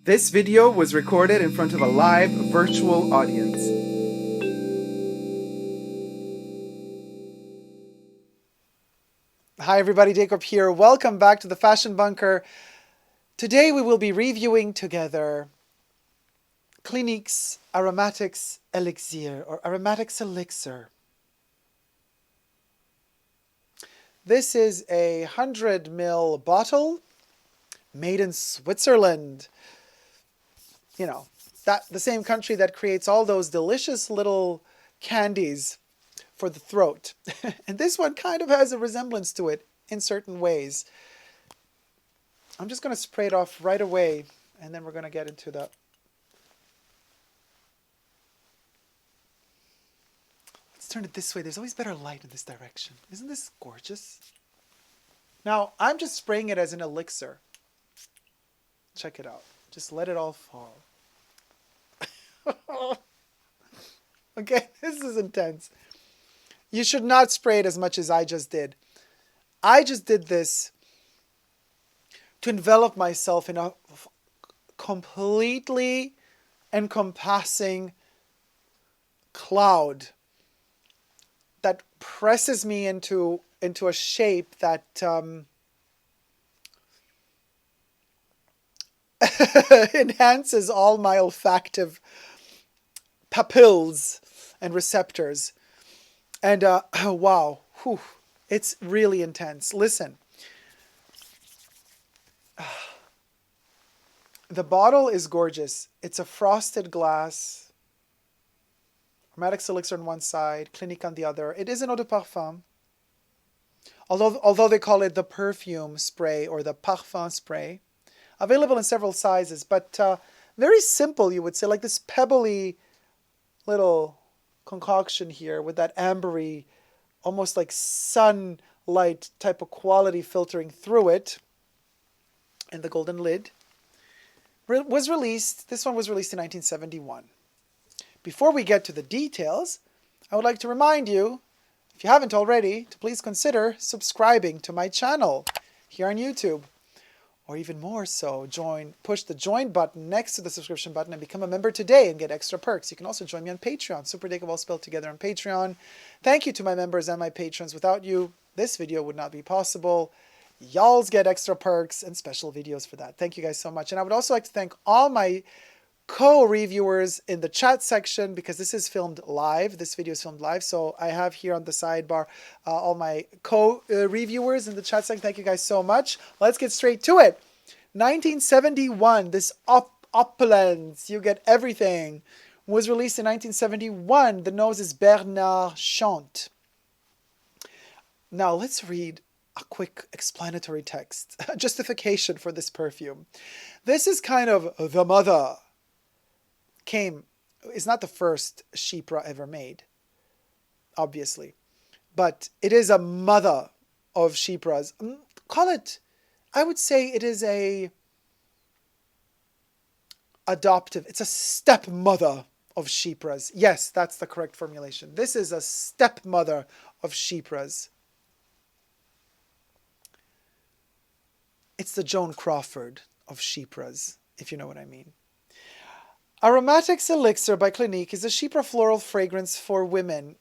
This video was recorded in front of a live virtual audience. Hi everybody, Dacob here. Welcome back to the Fashion Bunker. Today we will be reviewing together Clinique's Aromatics Elixir or Aromatics Elixir. This is a 100 ml bottle made in Switzerland. You know, the same country that creates all those delicious little candies for the throat. And this one kind of has a resemblance to it in certain ways. I'm just going to spray it off right away, and then we're going to get into the... Let's turn it this way. There's always better light in this direction. Isn't this gorgeous? Now, I'm just spraying it as an elixir. Check it out. Just let it all fall. Okay, this is intense. You should not spray it as much as I just did. I just did this to envelop myself in a completely encompassing cloud that presses me into a shape that enhances all my olfactive papilles and receptors. And wow, whew, it's really intense. Listen, the bottle is gorgeous. It's a frosted glass. Aromatics Elixir on one side, Clinique on the other. It is an eau de parfum. Although they call it the perfume spray or the parfum spray. Available in several sizes, but very simple, you would say, like this pebbly little concoction here with that ambery, almost like sunlight type of quality filtering through it. And the golden lid was released. This one was released in 1971. Before we get to the details, I would like to remind you, if you haven't already, to please consider subscribing to my channel here on YouTube. Or even more so, push the join button next to the subscription button and become a member today and get extra perks. You can also join me on Patreon, Super Dacob all spelled together on Patreon. Thank you to my members and my patrons. Without you, this video would not be possible. Y'all's get extra perks and special videos for that. Thank you guys so much. And I would also like to thank all my co-reviewers in the chat section, because this is filmed live. This video is filmed live. So I have here on the sidebar all my co-reviewers in the chat section. Thank you guys so much. Let's get straight to it. 1971, this opulence, you get everything, was released in 1971. The nose is Bernard Chante. Now let's read a quick explanatory text, justification for this perfume. This is kind of the mother. Is not the first Chypre ever made, obviously, but it is a mother of Chypres. Call it, I would say it is a adoptive, it's a stepmother of Chypres. Yes, that's the correct formulation. This is a stepmother of Chypres. It's the Joan Crawford of Chypres, if you know what I mean. Aromatics Elixir by Clinique is a Chypre floral fragrance for women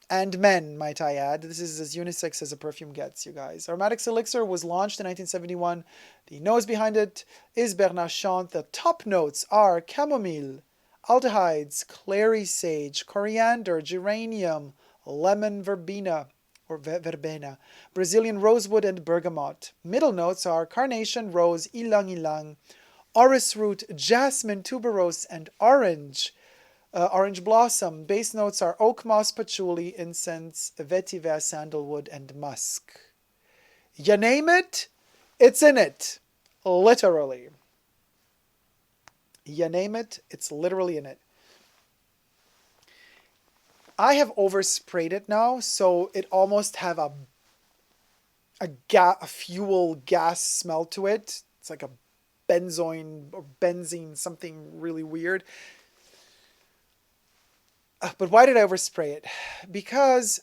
and men, might I add. This is as unisex as a perfume gets, you guys. Aromatics Elixir was launched in 1971. The nose behind it is Bernard Chante. The top notes are chamomile, aldehydes, clary sage, coriander, geranium, lemon verbena, or verbena, Brazilian rosewood, and bergamot. Middle notes are carnation, rose, ylang ylang, orris root, jasmine, tuberose, and orange. Orange blossom. Base notes are oak moss, patchouli, incense, vetiver, sandalwood, and musk. You name it, it's in it. Literally. You name it, it's literally in it. I have oversprayed it now, so it almost have a fuel gas smell to it. It's like a benzoin or benzene, something really weird. But why did I overspray it? Because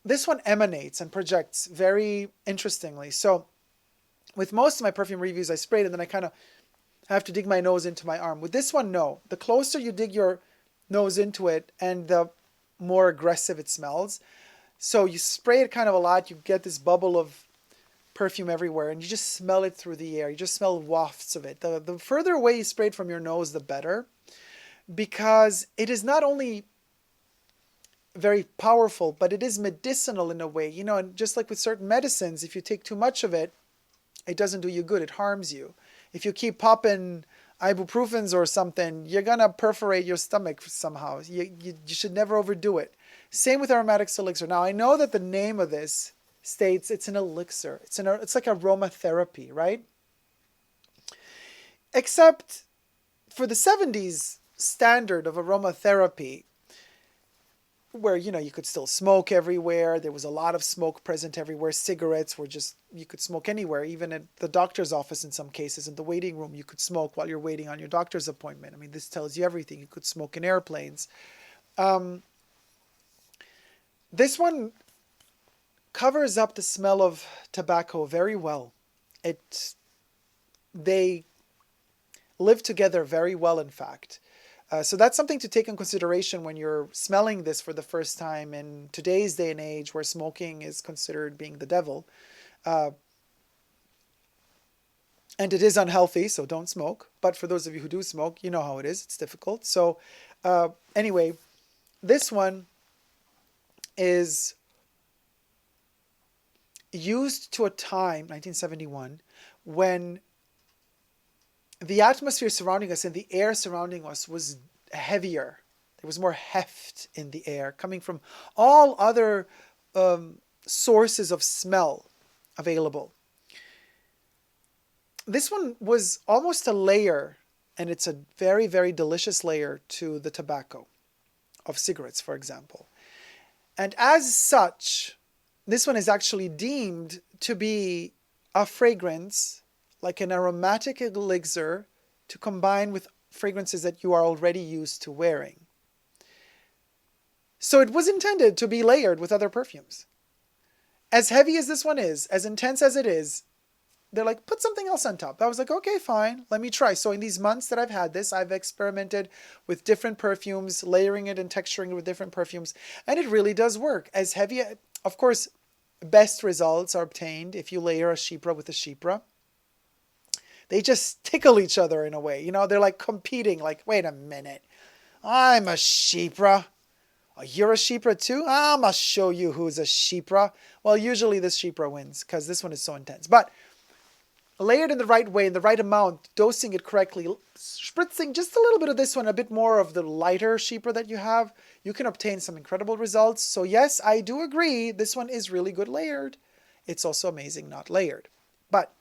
this one emanates and projects very interestingly. So with most of my perfume reviews, I sprayed and then I have to dig my nose into my arm. With this one, no. The closer you dig your nose into it and the more aggressive it smells. So you spray it kind of a lot, you get this bubble of perfume everywhere, and you just smell it through the air. You just smell wafts of it. The further away you spray it from your nose, the better, because it is not only very powerful, but it is medicinal in a way. You know, and just like with certain medicines, if you take too much of it, it doesn't do you good. It harms you. If you keep popping ibuprofens or something, you're going to perforate your stomach somehow. You should never overdo it. Same with aromatics elixir. Now, I know that the name of this states it's an elixir. It's like aromatherapy, right? Except for the 70s standard of aromatherapy, where, you know, you could still smoke everywhere. There was a lot of smoke present everywhere. Cigarettes were just, you could smoke anywhere, even at the doctor's office in some cases. In the waiting room, you could smoke while you're waiting on your doctor's appointment. I mean, this tells you everything. You could smoke in airplanes. This one covers up the smell of tobacco very well. They live together very well, in fact. So that's something to take in consideration when you're smelling this for the first time in today's day and age, where smoking is considered being the devil. And it is unhealthy, so don't smoke. But for those of you who do smoke, you know how it is. It's difficult. So anyway, this one is used to a time, 1971, when the atmosphere surrounding us and the air surrounding us was heavier. There was more heft in the air coming from all other sources of smell available. This one was almost a layer, and it's a very, very delicious layer to the tobacco of cigarettes, for example. And as such, this one is actually deemed to be a fragrance, like an aromatic elixir, to combine with fragrances that you are already used to wearing. So it was intended to be layered with other perfumes. As heavy as this one is, as intense as it is, they're like, put something else on top. I was like, okay, fine, let me try. So in these months that I've had this, I've experimented with different perfumes, layering it and texturing it with different perfumes, and it really does work. As heavy, of course, best results are obtained if you layer a Chypre with a Chypre. They just tickle each other in a way. You know, they're like competing, like, wait a minute, I'm a Chypre. Oh, you're a Chypre too? I'm going to show you who's a Chypre. Well, usually this Chypre wins because this one is so intense. But layered in the right way, in the right amount, dosing it correctly, spritzing just a little bit of this one, a bit more of the lighter Chypre that you have, you can obtain some incredible results. So yes, I do agree, this one is really good layered. It's also amazing not layered. But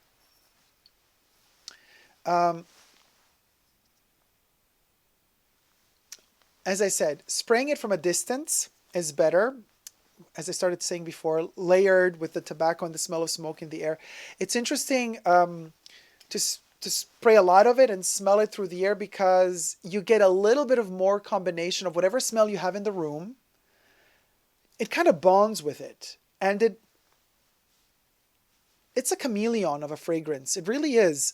as I said, spraying it from a distance is better. As I started saying before, layered with the tobacco and the smell of smoke in the air. It's interesting to spray a lot of it and smell it through the air, because you get a little bit of more combination of whatever smell you have in the room. It kind of bonds with it. And it's a chameleon of a fragrance. It really is.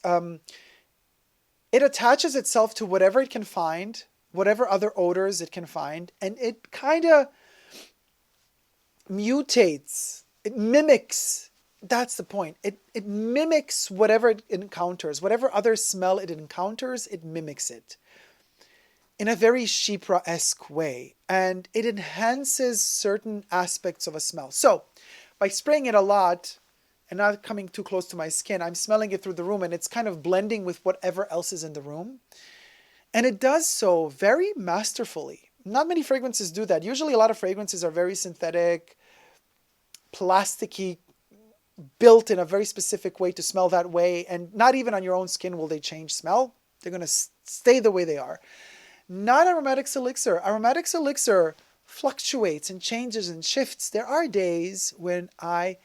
It attaches itself to whatever it can find, whatever other odors it can find, and it kind of mutates, it mimics, that's the point. It mimics whatever it encounters, whatever other smell it encounters, it mimics it in a very Chypre-esque way, and it enhances certain aspects of a smell. So by spraying it a lot and not coming too close to my skin, I'm smelling it through the room, and it's kind of blending with whatever else is in the room. And it does so very masterfully. Not many fragrances do that. Usually a lot of fragrances are very synthetic, plasticky, built in a very specific way to smell that way. And not even on your own skin will they change smell. They're going to stay the way they are. Not aromatics elixir. Aromatics elixir fluctuates and changes and shifts. There are days when I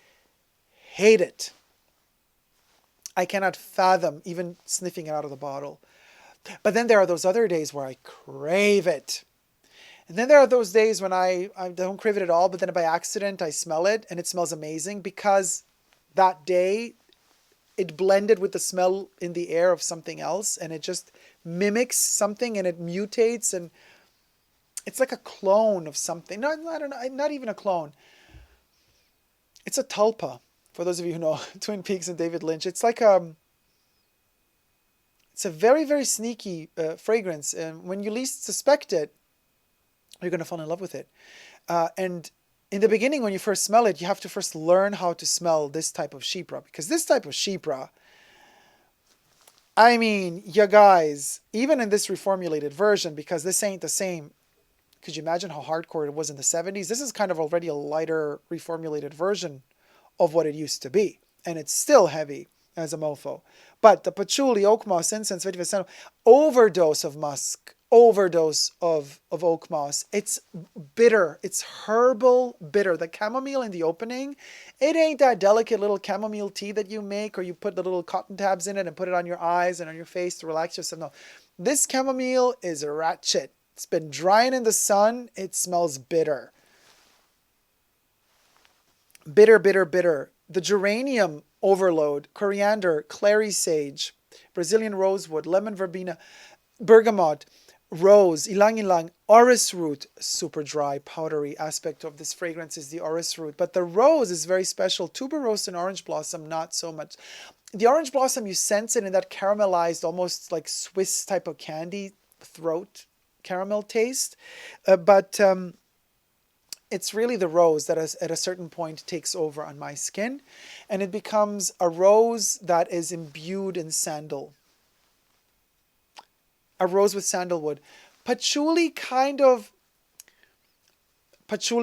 hate it. I cannot fathom even sniffing it out of the bottle. But then there are those other days where I crave it. And then there are those days when I don't crave it at all, but then by accident I smell it and it smells amazing, because that day it blended with the smell in the air of something else, and it just mimics something and it mutates, and it's like a clone of something. No, I don't know, not even a clone. It's a tulpa. For those of you who know Twin Peaks and David Lynch, it's like it's a very, very sneaky fragrance, and when you least suspect it, you're going to fall in love with it. And in the beginning, when you first smell it, you have to first learn how to smell this type of Chypre, because this type of Chypre, I mean, you guys, even in this reformulated version, because this ain't the same, could you imagine how hardcore it was in the 70s? This is kind of already a lighter reformulated version of what it used to be, and it's still heavy as a mofo. But the patchouli, oak moss, incense, vetiver, overdose of musk, overdose of oak moss. It's bitter. It's herbal bitter. The chamomile in the opening, it ain't that delicate little chamomile tea that you make, or you put the little cotton tabs in it and put it on your eyes and on your face to relax yourself. No, this chamomile is ratchet. It's been drying in the sun. It smells bitter. Bitter, bitter, bitter. The geranium overload, coriander, clary sage, Brazilian rosewood, lemon verbena, bergamot, rose, ylang ylang, orris root. Super dry, powdery aspect of this fragrance is the orris root. But the rose is very special. Tuberose and orange blossom, not so much. The orange blossom, you sense it in that caramelized, almost like Swiss type of candy throat caramel taste. But it's really the rose that at a certain point takes over on my skin, and it becomes a rose that is imbued in sandal. A rose with sandalwood. Patchouli, patchouli,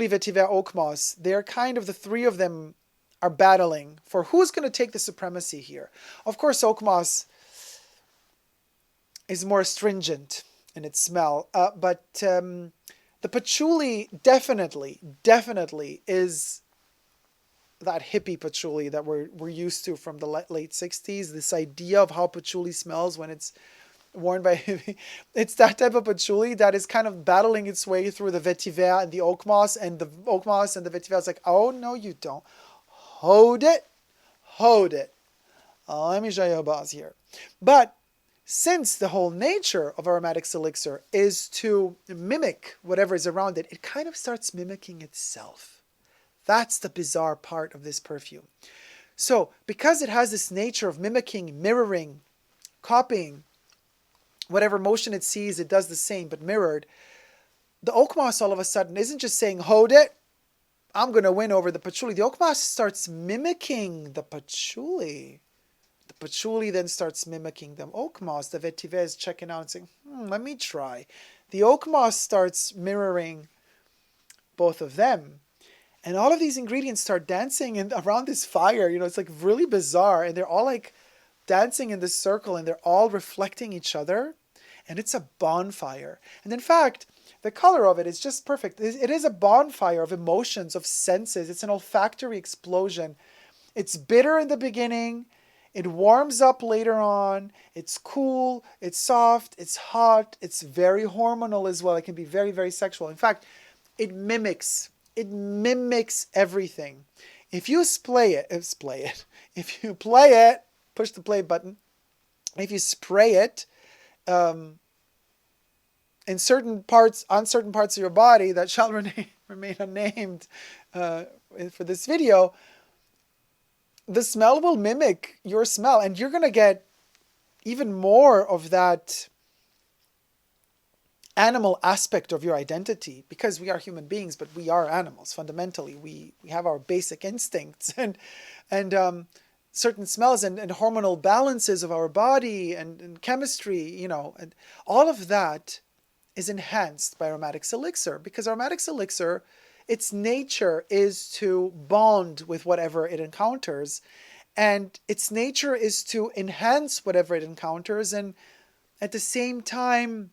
vetiver, oak moss, they're kind of, the three of them are battling for who's going to take the supremacy here. Of course, oak moss is more astringent in its smell, but the patchouli definitely is that hippie patchouli that we're used to from the late 60s. This idea of how patchouli smells when it's worn by hippie. It's that type of patchouli that is kind of battling its way through the vetiver and the oak moss, and the oak moss and the vetiver is like, oh no you don't. Hold it. Let me show you a boss here. But since the whole nature of aromatics elixir is to mimic whatever is around it, it kind of starts mimicking itself. That's the bizarre part of this perfume. So, because it has this nature of mimicking, mirroring, copying, whatever motion it sees, it does the same, but mirrored, the oak moss all of a sudden isn't just saying, hold it, I'm going to win over the patchouli. The oak moss starts mimicking the patchouli. The patchouli then starts mimicking them. Oak moss, the vetiver is checking out and saying, let me try. The oak moss starts mirroring both of them. And all of these ingredients start dancing around this fire. You know, it's like really bizarre. And they're all like dancing in this circle, and they're all reflecting each other. And it's a bonfire. And in fact, the color of it is just perfect. It is a bonfire of emotions, of senses. It's an olfactory explosion. It's bitter in the beginning. It warms up later on. It's cool. It's soft. It's hot. It's very hormonal as well. It can be very, very sexual. In fact, it mimics everything. If you if you play it, push the play button. If you spray it in certain parts, on certain parts of your body that shall remain unnamed for this video, the smell will mimic your smell, and you're going to get even more of that animal aspect of your identity, because we are human beings, but we are animals fundamentally. We have our basic instincts and certain smells and hormonal balances of our body and chemistry, you know, and all of that is enhanced by aromatics elixir, because aromatics elixir, its nature is to bond with whatever it encounters, and its nature is to enhance whatever it encounters, and at the same time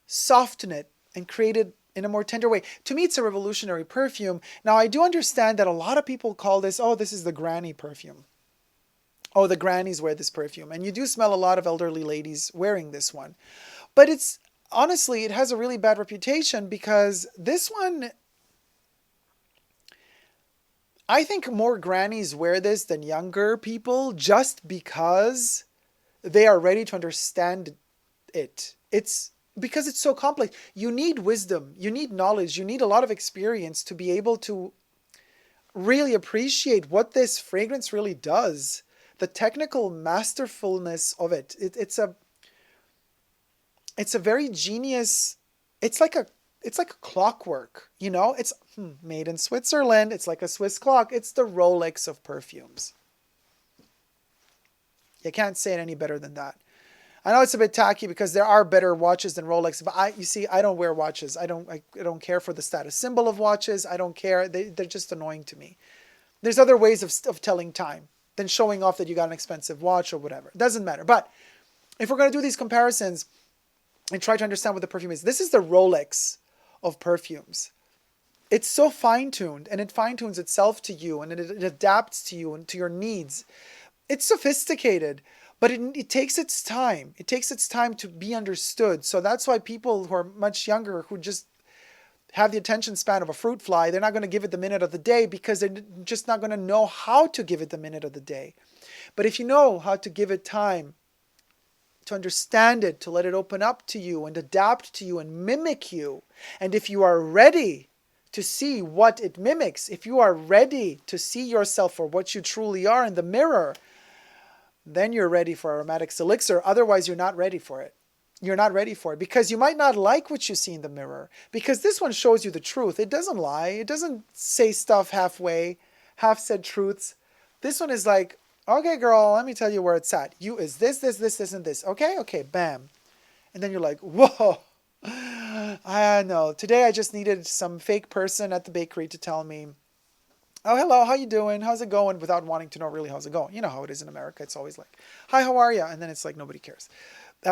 soften it and create it in a more tender way. To me, it's a revolutionary perfume. Now, I do understand that a lot of people call this, oh, this is the granny perfume. Oh, the grannies wear this perfume. And you do smell a lot of elderly ladies wearing this one. But it's, honestly, it has a really bad reputation, because this one, I think more grannies wear this than younger people just because they are ready to understand it. It's because it's so complex. You need wisdom, you need knowledge, you need a lot of experience to be able to really appreciate what this fragrance really does. The technical masterfulness of it. It's a very genius. It's like a clockwork, you know. It's made in Switzerland. It's like a Swiss clock. It's the Rolex of perfumes. You can't say it any better than that. I know it's a bit tacky because there are better watches than Rolex, but you see, I don't wear watches. I don't care for the status symbol of watches. I don't care. They're just annoying to me. There's other ways of telling time than showing off that you got an expensive watch or whatever. It doesn't matter. But if we're going to do these comparisons and try to understand what the perfume is, this is the Rolex of perfumes. It's so fine-tuned, and it fine-tunes itself to you, and it adapts to you and to your needs. It's sophisticated, but it takes its time. It takes its time to be understood. So that's why people who are much younger, who just have the attention span of a fruit fly, they're not going to give it the minute of the day because they're just not going to know how to give it the minute of the day. But if you know how to give it time, to understand it, to let it open up to you and adapt to you and mimic you, and if you are ready to see what it mimics, if you are ready to see yourself for what you truly are in the mirror, then you're ready for Aromatics Elixir. Otherwise, you're not ready for it. You're not ready for it because you might not like what you see in the mirror, because this one shows you the truth. It doesn't lie. It doesn't say stuff halfway, half-said truths. This one is like, okay, girl, let me tell you where it's at. You is this, and this. Okay, bam. And then you're like, whoa. I know. Today I just needed some fake person at the bakery to tell me, oh, hello, how you doing? How's it going? Without wanting to know really how's it going. You know how it is in America. It's always like, hi, how are you? And then it's like, nobody cares.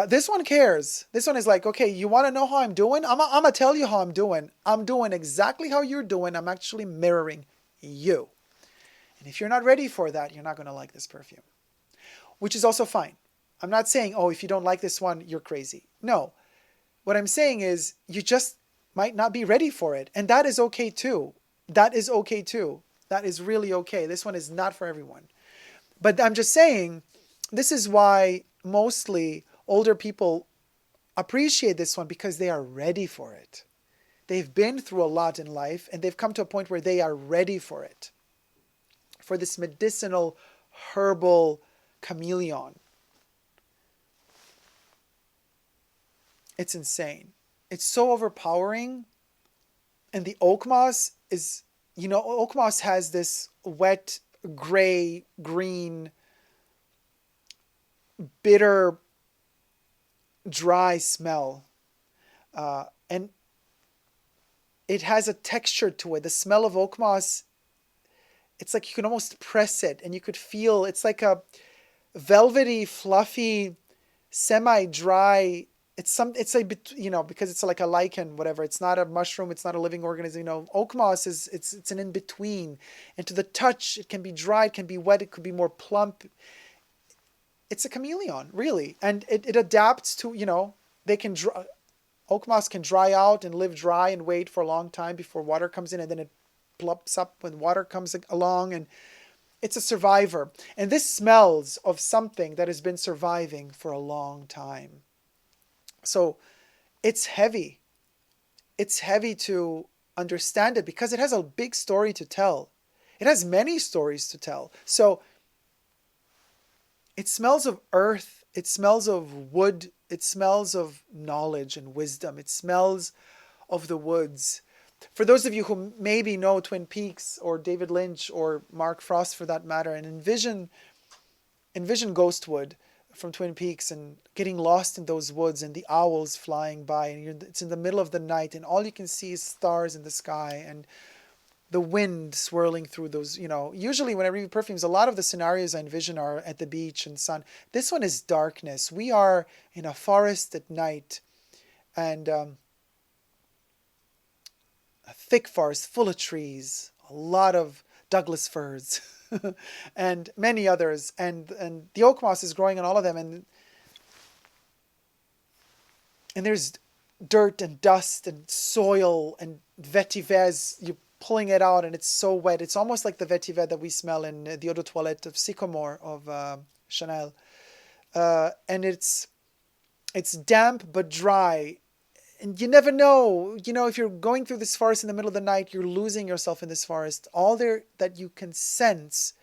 This one cares. This one is like, okay, you want to know how I'm doing? I'm going to tell you how I'm doing. I'm doing exactly how you're doing. I'm actually mirroring you. And if you're not ready for that, you're not going to like this perfume, which is also fine. I'm not saying, oh, if you don't like this one, you're crazy. No. What I'm saying is you just might not be ready for it. And that is okay too. That is okay too. That is really okay. This one is not for everyone. But I'm just saying, this is why mostly older people appreciate this one, because they are ready for it. They've been through a lot in life and they've come to a point where they are ready for it. For this medicinal, herbal chameleon. It's insane. It's so overpowering. And the oak moss is, you know, oak moss has this wet, gray, green, bitter, dry smell. And it has a texture to it. The smell of oak moss, it's like you can almost press it and you could feel, it's like a velvety, fluffy, semi-dry. It's like, you know, because it's like a lichen, whatever. It's not a mushroom. It's not a living organism. You know, oak moss it's an in-between. And to the touch, it can be dry, it can be wet, it could be more plump. It's a chameleon, really. And it adapts to, you know, oak moss can dry out and live dry and wait for a long time before water comes in, and then it plumps up when water comes along, and it's a survivor. And this smells of something that has been surviving for a long time. So it's heavy. It's heavy to understand it because it has a big story to tell. It has many stories to tell. So it smells of earth. It smells of wood. It smells of knowledge and wisdom. It smells of the woods. For those of you who maybe know Twin Peaks or David Lynch or Mark Frost for that matter, and envision Ghostwood from Twin Peaks and getting lost in those woods and the owls flying by, and it's in the middle of the night and all you can see is stars in the sky and the wind swirling through those, you know. Usually when I read perfumes, a lot of the scenarios I envision are at the beach and sun. This one is darkness. We are in a forest at night, and a thick forest full of trees, a lot of Douglas firs and many others, and the oak moss is growing on all of them, and there's dirt and dust and soil and vetiver, you pulling it out and it's so wet. It's almost like the vetiver that we smell in the eau de toilette of Sycamore of Chanel. And it's damp but dry. And you never know, if you're going through this forest in the middle of the night, you're losing yourself in this forest. All there that you can sense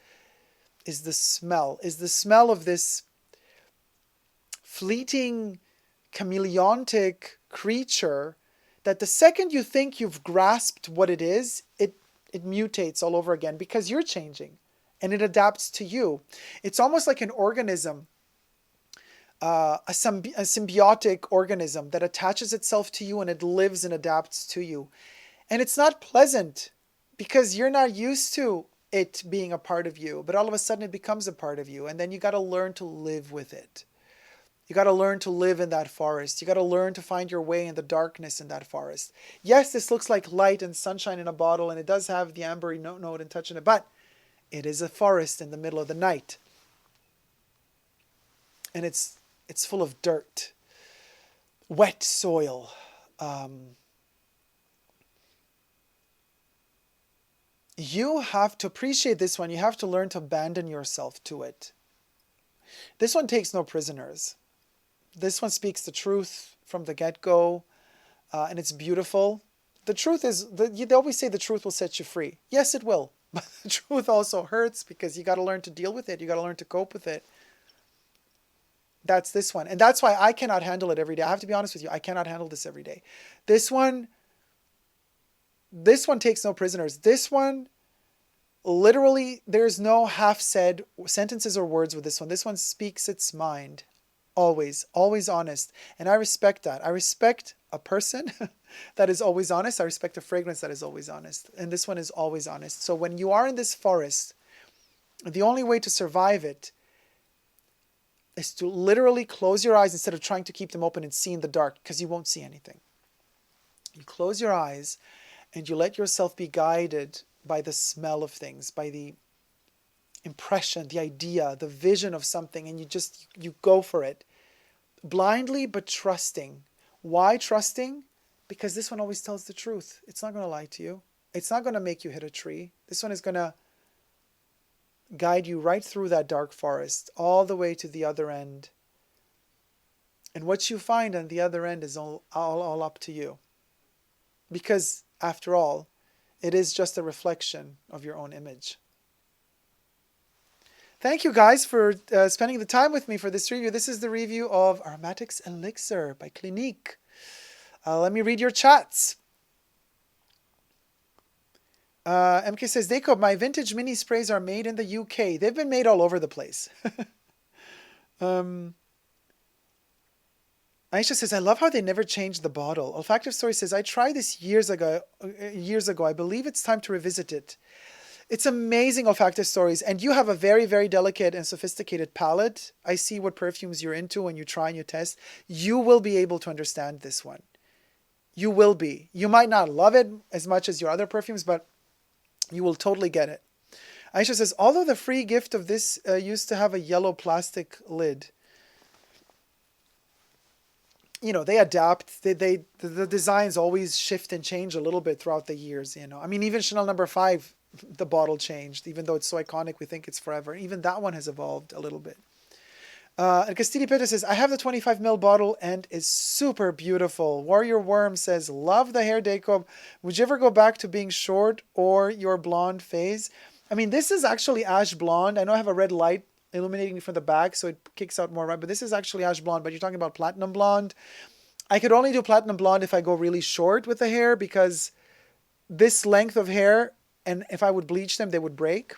is the smell of this fleeting, chameleontic creature that the second you think you've grasped what it is, it mutates all over again because you're changing and it adapts to you. It's almost like an organism. A symbiotic organism that attaches itself to you and it lives and adapts to you. And it's not pleasant because you're not used to it being a part of you, but all of a sudden it becomes a part of you. And then you got to learn to live with it. You got to learn to live in that forest. You got to learn to find your way in the darkness in that forest. Yes, this looks like light and sunshine in a bottle, and it does have the ambery note and touch in it, but it is a forest in the middle of the night. And it's full of dirt, wet soil. You have to appreciate this one. You have to learn to abandon yourself to it. This one takes no prisoners. This one speaks the truth from the get-go, and it's beautiful. The truth is, they always say the truth will set you free. Yes, it will. But the truth also hurts because you got to learn to deal with it. You got to learn to cope with it. That's this one. And that's why I cannot handle it every day. I have to be honest with you. I cannot handle this every day. This one takes no prisoners. This one, literally, there's no half-said sentences or words with this one. This one speaks its mind. Always honest. And I respect that. I respect a person that is always honest. I respect a fragrance that is always honest. And this one is always honest. So when you are in this forest, the only way to survive it is to literally close your eyes instead of trying to keep them open and see in the dark, because you won't see anything. You close your eyes and you let yourself be guided by the smell of things, by the impression, the idea, the vision of something, and you go for it. Blindly but trusting. Why trusting? Because this one always tells the truth. It's not going to lie to you. It's not going to make you hit a tree. This one is going to guide you right through that dark forest, all the way to the other end. And what you find on the other end is all up to you. Because, after all, it is just a reflection of your own image. Thank you guys for spending the time with me for this review. This is the review of Aromatics Elixir by Clinique. Let me read your chats. MK says, Dacob, my vintage mini sprays are made in the UK. They've been made all over the place. Aisha says, I love how they never changed the bottle. Olfactive Story says, I tried this years ago. I believe it's time to revisit it. It's amazing, Olfactive Stories. And you have a very, very delicate and sophisticated palate. I see what perfumes you're into when you try and you test. You will be able to understand this one. You will be. You might not love it as much as your other perfumes, but you will totally get it. Aisha says, although the free gift of this used to have a yellow plastic lid. You know, they adapt. The designs always shift and change a little bit throughout the years, you know. I mean, even Chanel No. 5, the bottle changed. Even though it's so iconic, we think it's forever. Even that one has evolved a little bit. And Castili Peter says, I have the 25 ml bottle and it's super beautiful. Warrior Worm says, love the hair, Dacob. Would you ever go back to being short or your blonde phase? I mean, this is actually ash blonde. I know I have a red light illuminating from the back, so it kicks out more red, but this is actually ash blonde, but you're talking about platinum blonde. I could only do platinum blonde if I go really short with the hair, because this length of hair, and if I would bleach them, they would break.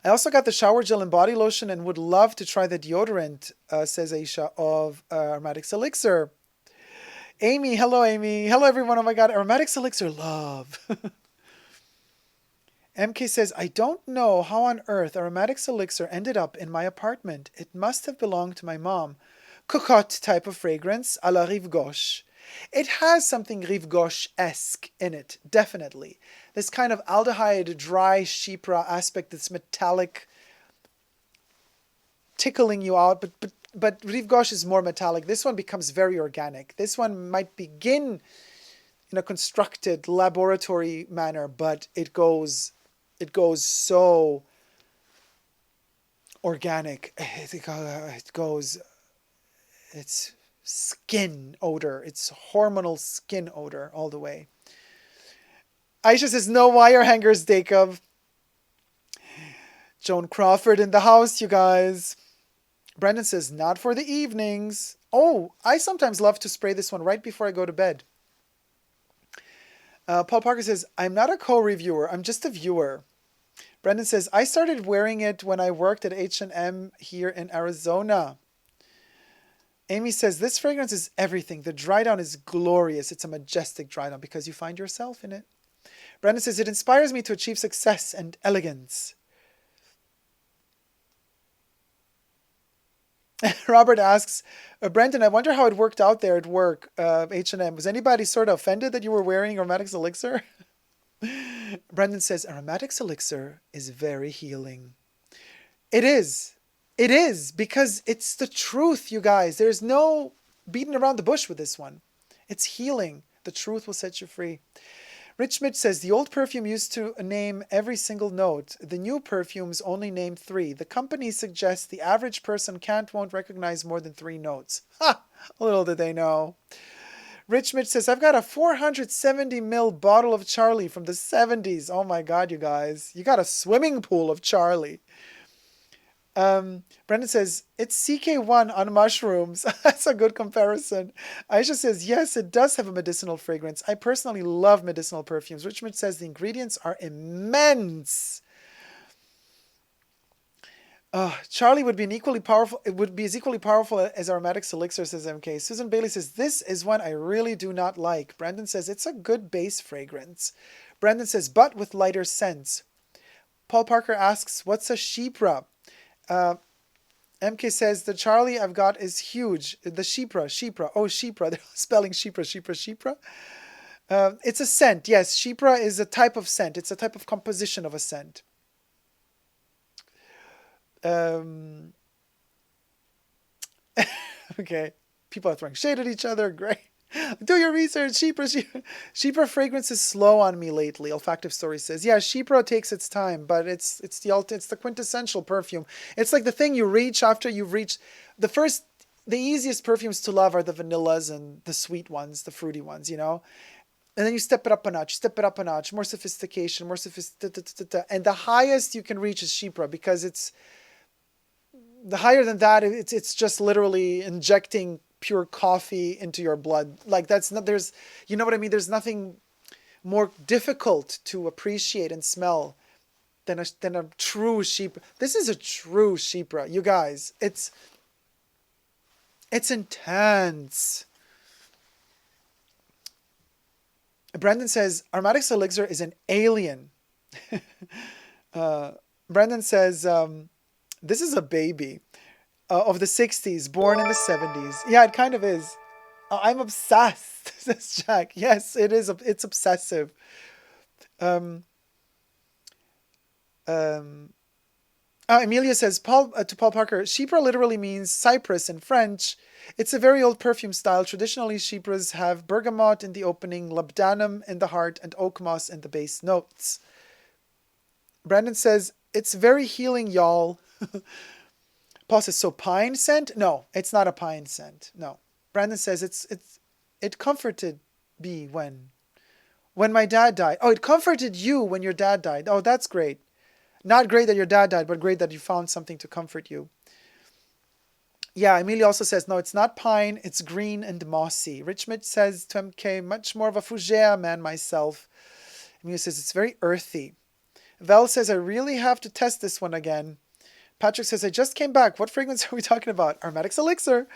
I also got the shower gel and body lotion and would love to try the deodorant, says Aisha, of Aromatics Elixir. Amy, hello Amy. Hello everyone, oh my god, Aromatics Elixir, love. MK says, I don't know how on earth Aromatics Elixir ended up in my apartment. It must have belonged to my mom. Cocotte type of fragrance, à la Rive Gauche. It has something Rive Gauche-esque in it, definitely. This kind of aldehyde, dry Chypre aspect that's metallic, tickling you out, but Rive Gauche is more metallic. This one becomes very organic. This one might begin in a constructed laboratory manner, but it goes so organic. It's skin odor. It's hormonal skin odor all the way. Aisha says, no wire hangers, Dacob. Joan Crawford in the house, you guys. Brendan says, not for the evenings. Oh, I sometimes love to spray this one right before I go to bed. Paul Parker says, I'm not a co-reviewer. I'm just a viewer. Brendan says, I started wearing it when I worked at H&M here in Arizona. Amy says, this fragrance is everything. The dry down is glorious. It's a majestic dry down because you find yourself in it. Brendan says, it inspires me to achieve success and elegance. Robert asks, Brendan, I wonder how it worked out there at work, H&M. Was anybody sort of offended that you were wearing Aromatics Elixir? Brendan says, Aromatics Elixir is very healing. It is. It is, because it's the truth, you guys. There's no beating around the bush with this one. It's healing. The truth will set you free. Rich Mitch says, the old perfume used to name every single note. The new perfumes only name 3. The company suggests the average person won't recognize more than 3 notes. Ha! Little did they know. Rich Mitch says, I've got a 470 ml bottle of Charlie from the 70s. Oh my God, you guys. You got a swimming pool of Charlie. Brendan says, it's CK1 on mushrooms. That's a good comparison. Aisha says, yes, it does have a medicinal fragrance. I personally love medicinal perfumes. Richmond says the ingredients are immense. Charlie would be equally powerful. It would be as equally powerful as Aromatics Elixir, says MK. Susan Bailey says, this is one I really do not like. Brandon says, it's a good base fragrance. Brandon says, but with lighter scents. Paul Parker asks, what's a Chypre? MK says, the Charlie I've got is huge. The Chypre. Oh, Chypre. They're spelling Chypre. It's a scent. Yes, Chypre is a type of scent. It's a type of composition of a scent. Okay. People are throwing shade at each other. Great. Do your research. Chypre fragrance is slow on me lately. Olfactive Story says, yeah, Chypre takes its time, but it's the quintessential perfume. It's like the thing you reach after you've reached the easiest perfumes to love are the vanillas and the sweet ones, the fruity ones, you know? And then you step it up a notch, more sophistication, and the highest you can reach is Chypre, because it's the higher than that, it's just literally injecting pure coffee into your blood. Like that's not, there's, you know what I mean? There's nothing more difficult to appreciate and smell than a true Chypre. This is a true Chypre, you guys. It's intense. Brandon says, Aromatics Elixir is an alien. Brandon says, this is a baby of the 60s, born in the 70s. Yeah, it kind of is. I'm obsessed, says Jack. Yes, it is. It's obsessive. Amelia says, to Paul Parker, Chypre literally means cypress in French. It's a very old perfume style. Traditionally, Chypres have bergamot in the opening, labdanum in the heart, and oak moss in the base notes. Brandon says, it's very healing, y'all. Paul says, so pine scent? No, it's not a pine scent. No. Brandon says, it comforted me when my dad died. Oh, it comforted you when your dad died. Oh, that's great. Not great that your dad died, but great that you found something to comfort you. Yeah, Amelia also says, no, it's not pine, it's green and mossy. Richmond says to MK, much more of a fougere man myself. Amelia says, it's very earthy. Val says, I really have to test this one again. Patrick says, I just came back. What fragrance are we talking about? Aromatics Elixir.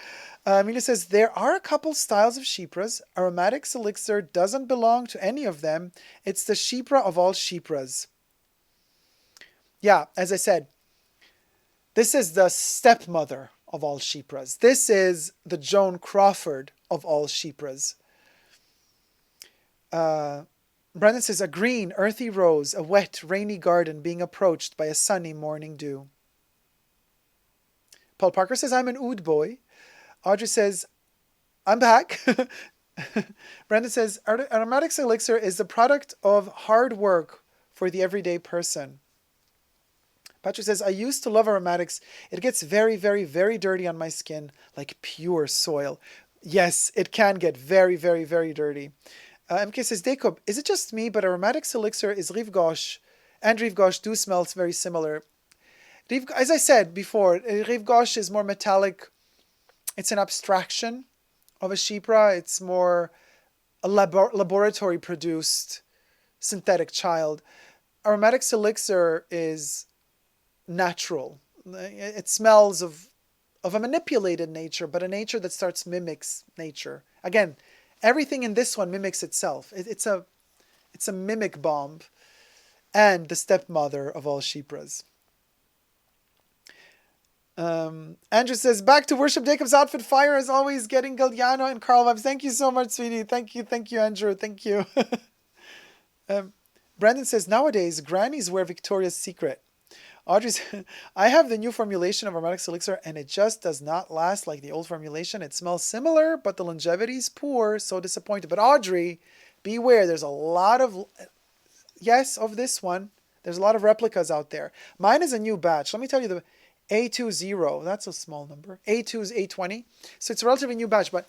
Amelia says, there are a couple styles of Chypres. Aromatics Elixir doesn't belong to any of them. It's the Chypre of all Chypres. Yeah, as I said, this is the stepmother of all Chypres. This is the Joan Crawford of all Chypres. Brendan says, a green, earthy rose, a wet, rainy garden being approached by a sunny morning dew. Paul Parker says, I'm an oud boy. Audrey says, I'm back. Brandon says, Aromatics Elixir is the product of hard work for the everyday person. Patrick says, I used to love aromatics. It gets very, very, very dirty on my skin, like pure soil. Yes, it can get very, very, very dirty. MK says, Dacob, is it just me, but aromatics elixir is Rive Gauche and Rive Gauche do smell very similar. As I said before, Rive Gauche is more metallic. It's an abstraction of a Chypre. It's more a laboratory produced synthetic child. Aromatics elixir is natural. It smells of a manipulated nature, but a nature that starts mimics nature. Again, everything in this one mimics itself. It's a mimic bomb and the stepmother of all Chypres. Andrew says, back to worship. Jacob's outfit fire as always, getting Galliano and Carl vibes. Thank you so much, sweetie. Thank you, Andrew. Thank you. Brandon says, nowadays, grannies wear Victoria's Secret. Audrey says, I have the new formulation of Aromatics Elixir and it just does not last like the old formulation. It smells similar, but the longevity is poor. So disappointed. But Audrey, beware. There's a lot of, yes, of this one. There's a lot of replicas out there. Mine is a new batch. Let me tell you the A20, that's a small number. A2 is A20. So it's a relatively new batch, but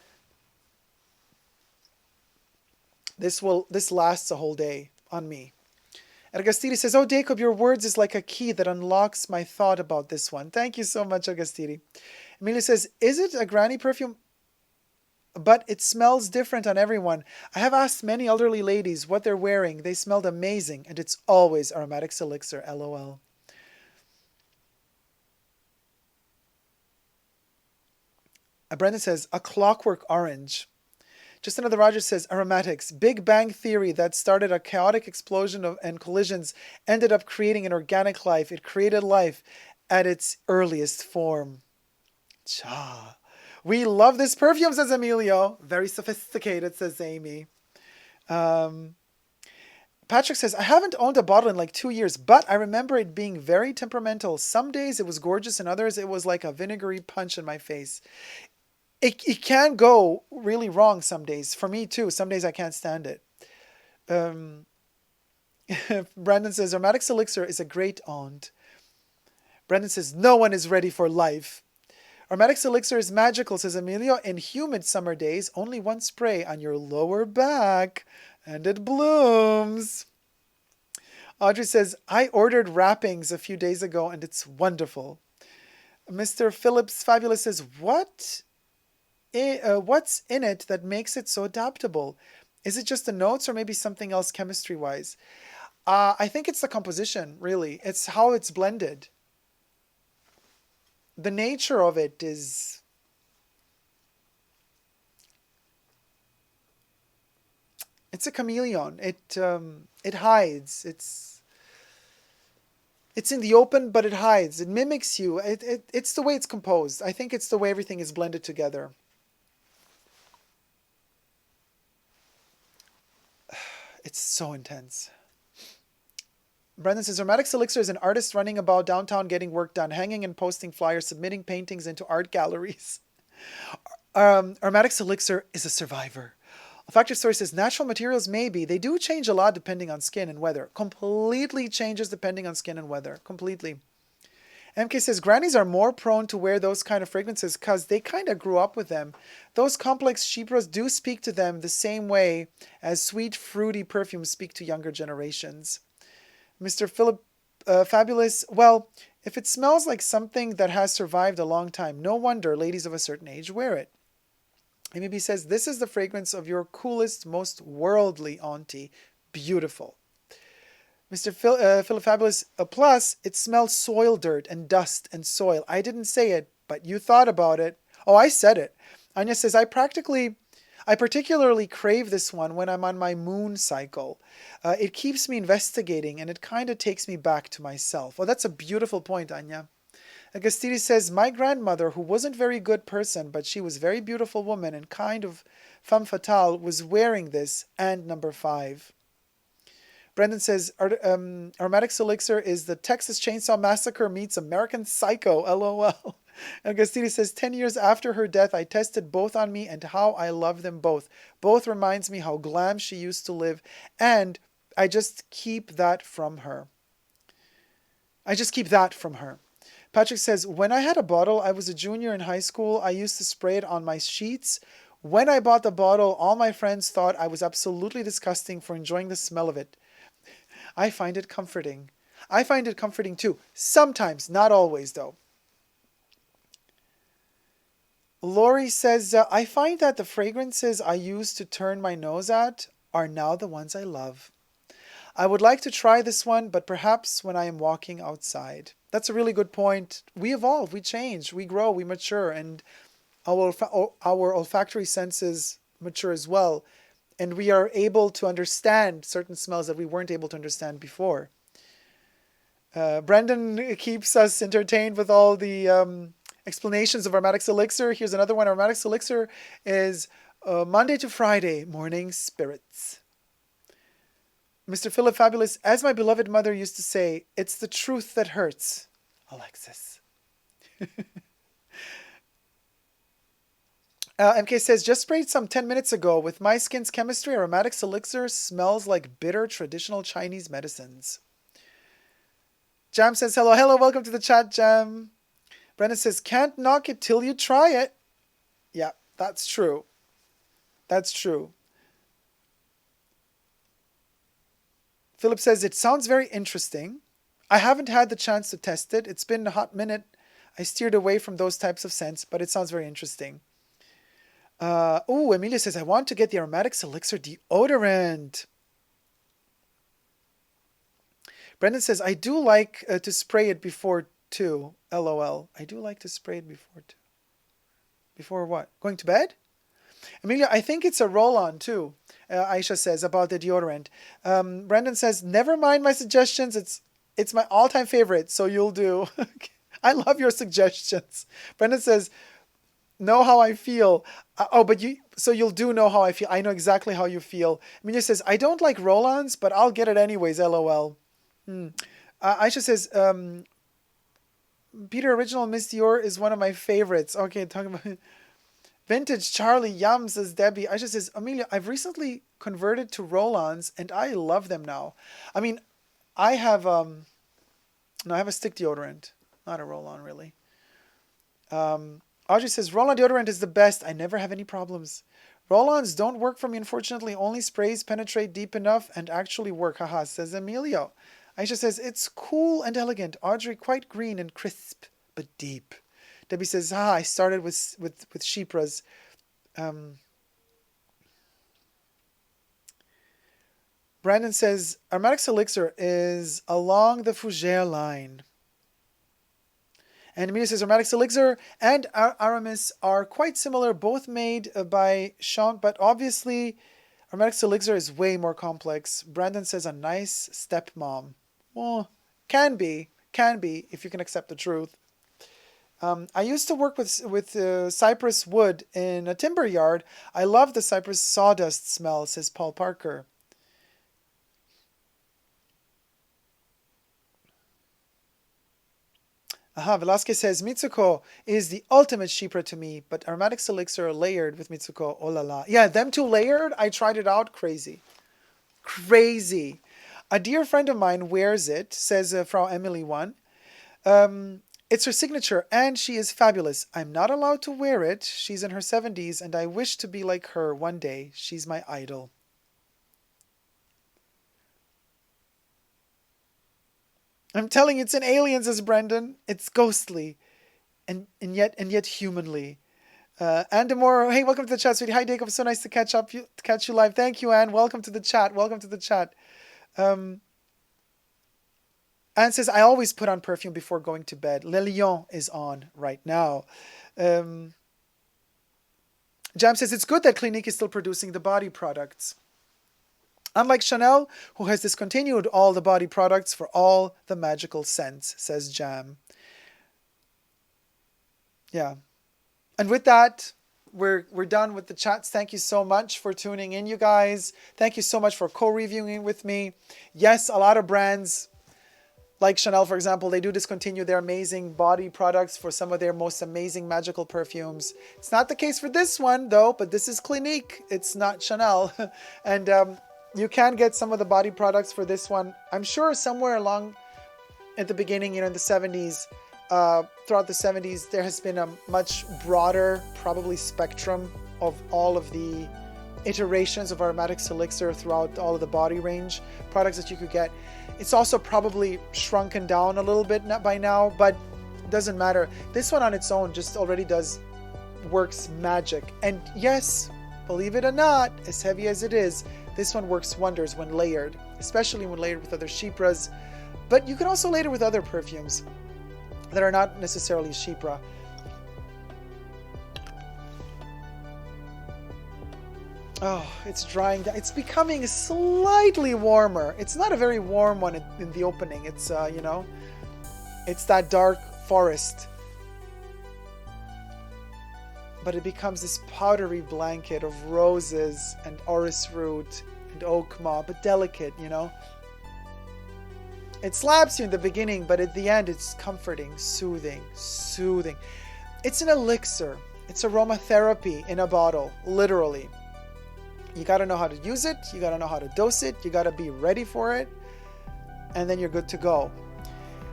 this lasts a whole day on me. And Agastiri says, oh, Dacob, your words is like a key that unlocks my thought about this one. Thank you so much, Agastiri. Emilia says, is it a granny perfume? But it smells different on everyone. I have asked many elderly ladies what they're wearing. They smelled amazing, and it's always Aromatics Elixir, LOL. Brendan says, a clockwork orange. Just another Roger says, aromatics, Big Bang Theory that started a chaotic explosion and collisions ended up creating an organic life. It created life at its earliest form. Cha. We love this perfume, says Emilio. Very sophisticated, says Amy. Patrick says, I haven't owned a bottle in like 2 years, but I remember it being very temperamental. Some days it was gorgeous and others it was like a vinegary punch in my face. It can go really wrong some days. For me too. Some days I can't stand it. Brandon says, Aromatics Elixir is a great aunt. Brandon says, no one is ready for life. Aromatics Elixir is magical, says Emilio. In humid summer days, only one spray on your lower back and it blooms. Audrey says, I ordered wrappings a few days ago and it's wonderful. Mr. Phillips Fabulous says, what's in it that makes it so adaptable? Is it just the notes or maybe something else chemistry-wise? I think it's the composition, really. It's how it's blended. The nature of it is... It's a chameleon. It hides. It's in the open, but it hides. It mimics you. It's the way it's composed. I think it's the way everything is blended together. It's so intense. Brendan says, Aromatics Elixir is an artist running about downtown getting work done, hanging and posting flyers, submitting paintings into art galleries. Aromatics Elixir is a survivor. A Factory Story says, natural materials maybe. They do change a lot depending on skin and weather. Completely changes depending on skin and weather. Completely. MK says, grannies are more prone to wear those kind of fragrances because they kind of grew up with them. Those complex Chypres do speak to them the same way as sweet, fruity perfumes speak to younger generations. Mr. Philip Fabulous, well, if it smells like something that has survived a long time, no wonder ladies of a certain age wear it. MB says, this is the fragrance of your coolest, most worldly auntie. Beautiful. Mr. Philip Fabulous, plus, it smells soil dirt and dust and soil. I didn't say it, but you thought about it. Oh, I said it. Anya says, I particularly crave this one when I'm on my moon cycle. It keeps me investigating and it kind of takes me back to myself. Oh, that's a beautiful point, Anya. Agastiri says, my grandmother, who wasn't a very good person, but she was a very beautiful woman and kind of femme fatale, was wearing this and number 5. Brendan says, Aromatics Elixir is the Texas Chainsaw Massacre meets American Psycho, LOL. Agostini says, 10 years after her death, I tested both on me and how I love them both. Both reminds me how glam she used to live, and I just keep that from her. I just keep that from her. Patrick says, when I had a bottle, I was a junior in high school. I used to spray it on my sheets. When I bought the bottle, all my friends thought I was absolutely disgusting for enjoying the smell of it. I find it comforting. I find it comforting too. Sometimes, not always though. Lori says, I find that the fragrances I used to turn my nose at are now the ones I love. I would like to try this one, but perhaps when I am walking outside. That's a really good point. We evolve, we change, we grow, we mature, and our olfactory senses mature as well. And we are able to understand certain smells that we weren't able to understand before. Brendan keeps us entertained with all the explanations of Aromatics Elixir. Here's another one. Aromatics Elixir is Monday to Friday, morning spirits. Mr. Philip Fabulous, as my beloved mother used to say, it's the truth that hurts. Alexis. MK says, just sprayed some 10 minutes ago. With my skin's chemistry, Aromatics Elixir smells like bitter traditional Chinese medicines. Jam says, hello, hello, welcome to the chat, Jam. Brendan says, can't knock it till you try it. Yeah, that's true. That's true. Philip says, it sounds very interesting. I haven't had the chance to test it. It's been a hot minute. I steered away from those types of scents, but it sounds very interesting. Emilia says, I want to get the Aromatics Elixir deodorant. Brendan says, I do like to spray it before too. LOL. I do like to spray it before too. Before what? Going to bed? Emilia, I think it's a roll-on too. Aisha says about the deodorant. Brendan says, never mind my suggestions. It's my all-time favorite, so you'll do. I love your suggestions. Brendan says, know how I feel. So you'll do know how I feel. I know exactly how you feel. Emilia says, I don't like roll-ons, but I'll get it anyways, LOL. Aisha says, Peter Original Miss Dior is one of my favorites. Okay, talking about Vintage Charlie Yum, says Debbie. Aisha says, Amelia, I've recently converted to roll-ons and I love them now. I mean, I have a stick deodorant, not a roll-on really. Audrey says, roll-on deodorant is the best. I never have any problems. Roll-ons don't work for me, unfortunately. Only sprays penetrate deep enough and actually work. Haha, says Emilio. Aisha says, it's cool and elegant. Audrey, quite green and crisp, but deep. Debbie says, I started with Chypres. Brandon says, Aromatics Elixir is along the Fougère line. And Amelia says, Aromatics Elixir and Aramis are quite similar, both made by Sean, but obviously Aromatics Elixir is way more complex. Brandon says, a nice stepmom. Well, can be, if you can accept the truth. I used to work with cypress wood in a timber yard. I love the cypress sawdust smell, says Paul Parker. Velasquez says, Mitsuko is the ultimate Chypre to me, but Aromatics Elixir layered with Mitsuko, oh la la. Yeah, them two layered, I tried it out, crazy. Crazy. A dear friend of mine wears it, says Frau Emily 1. It's her signature, and she is fabulous. I'm not allowed to wear it. She's in her 70s, and I wish to be like her one day. She's my idol. I'm telling you, it's an alien, says Brendan. It's ghostly, and yet humanly. Anne Demore, hey, welcome to the chat, sweetie. Hi, Dacob. So nice to catch you live. Thank you, Anne. Welcome to the chat. Welcome to the chat. Anne says, I always put on perfume before going to bed. Le Lion is on right now. Jam says, it's good that Clinique is still producing the body products. Unlike Chanel, who has discontinued all the body products for all the magical scents, says Jam. Yeah. And with that, we're done with the chats. Thank you so much for tuning in, you guys. Thank you so much for co-reviewing with me. Yes, a lot of brands like Chanel, for example, they do discontinue their amazing body products for some of their most amazing magical perfumes. It's not the case for this one, though, but this is Clinique. It's not Chanel. And you can get some of the body products for this one. I'm sure somewhere along at the beginning, in the 70s, throughout the 70s, there has been a much broader, probably spectrum of all of the iterations of Aromatics Elixir throughout all of the body range products that you could get. It's also probably shrunken down a little bit by now, but it doesn't matter. This one on its own just already works magic. And yes, believe it or not, as heavy as it is, this one works wonders when layered, especially when layered with other Chypres. But you can also layer it with other perfumes that are not necessarily Chypre. Oh, it's drying down. It's becoming slightly warmer. It's not a very warm one in the opening. It's, it's that dark forest. But it becomes this powdery blanket of roses and orris root and oak moss, but delicate, It slaps you in the beginning, but at the end, it's comforting, soothing. It's an elixir. It's aromatherapy in a bottle, literally. You got to know how to use it. You got to know how to dose it. You got to be ready for it. And then you're good to go.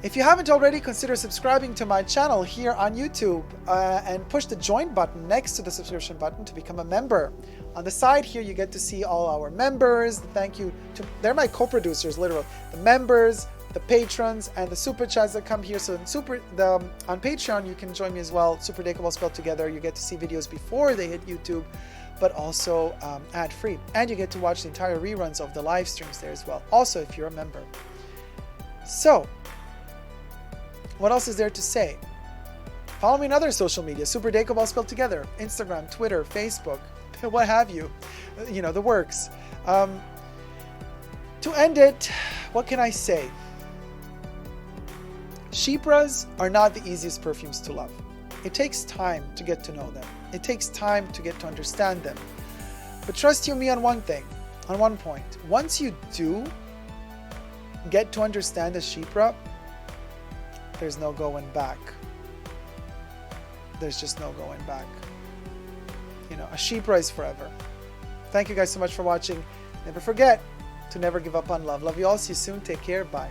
If you haven't already, consider subscribing to my channel here on YouTube and push the join button next to the subscription button to become a member. On the side here, you get to see all our members. Thank you to, they're my co-producers, literally. The members, the patrons, and the super chats that come here. So on Patreon, you can join me as well. Super Dacob all spelled together. You get to see videos before they hit YouTube, but also ad-free. And you get to watch the entire reruns of the live streams there as well. Also, if you're a member. So, what else is there to say? Follow me on other social media. Super Dacob all spelled together. Instagram, Twitter, Facebook, what have you. The works. To end it, what can I say? Chypres are not the easiest perfumes to love. It takes time to get to know them. It takes time to get to understand them. But trust you me on one thing, on one point. Once you do get to understand a Chypre, there's no going back. There's just no going back. A Chypre is forever. Thank you guys so much for watching. Never forget to never give up on love. Love you all. See you soon. Take care. Bye.